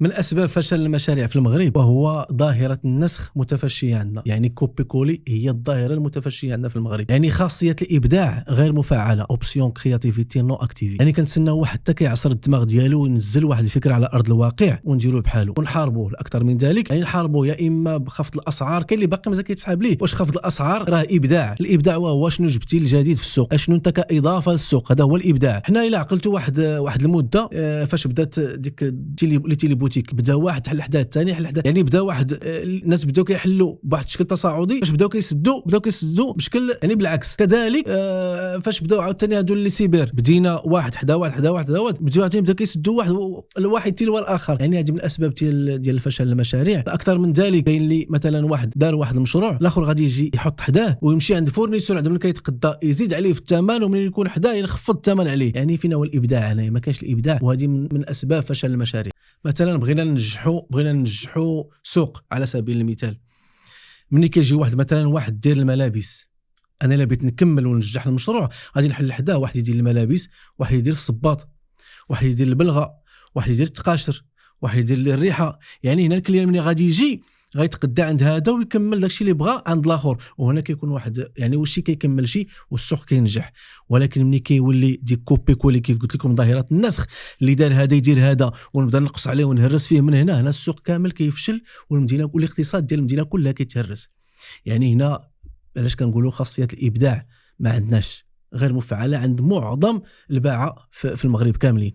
من أسباب فشل المشاريع في المغرب وهو ظاهرة النسخ متفشية عندنا. يعني كوبي كولي هي الظاهرة المتفشية عندنا في المغرب. يعني خاصية الإبداع غير مفعلة، اوبسيون كرياتيفيتي نو اكتيفي. يعني كنتسناو واحد حتى كيعصر الدماغ ديالو وينزل واحد الفكرة على أرض الواقع ونديروه بحالو ونحاربوه. أكثر من ذلك يعني نحاربوه يا إما بخفض الأسعار، كاين اللي باقي مازال كيتسحاب ليه واش خفض الأسعار راه إبداع. الإبداع وهو شنو جبتي الجديد في السوق، شنو أنت كإضافة للسوق، هذا هو الإبداع. حنا إلا عقلتوا واحد المدة فاش بدات ديك تيلي بوتيك بدا واحد حل حدا الثاني حل حدا، يعني بدا واحد الناس بداو كيحلوا بواحد الشكل تصاعدي، فاش بداو كيسدوا بشكل يعني بالعكس. كذلك فاش بداو عاوتاني هادو اللي سيبر بدينا واحد حدا واحد بداو عاوتاني بداو كيسدوا الواحد تلو الاخر. يعني هذه من الاسباب ديال الفشل المشاريع. اكثر من ذلك كاين اللي مثلا واحد دار واحد المشروع الاخر غادي يجي يحط حداه ويمشي عند فورنيسور عندهم كيتقدى يزيد عليه في الثمن، ومن يكون حداه يخفض الثمن عليه. يعني فين هو الابداع هنا؟ ما كانش الابداع، وهذه من اسباب فشل المشاريع. مثلا بغينا ننجحوا سوق على سبيل المثال، ملي كيجي واحد دير الملابس، انا الا بغيت نكمل وننجح المشروع غادي نحل حداه واحد يدير الملابس، واحد يدير الصباط، واحد يدير البلغه، واحد يدير التقاشر، واحد يدير الريحه. يعني هنا الكليان ملي غادي يجي غيتقدى عند هذا ويكمل داكشي اللي بغى عند الاخر، وهنا كيكون واحد يعني واش كيكمل شي والسوق كينجح. ولكن ملي كيولي ديك كوبي كولي كيف قلت لكم ظاهره النسخ، اللي دار هذا يدير هذا ونبدا نقص عليه ونهرس فيه من هنا السوق كامل كيفشل والمدينه والاقتصاد ديال المدينه كلها كيتهرس. يعني هنا علاش كنقولوا خاصيه الابداع ما عندناش، غير مفعله عند معظم الباعه في المغرب كاملين.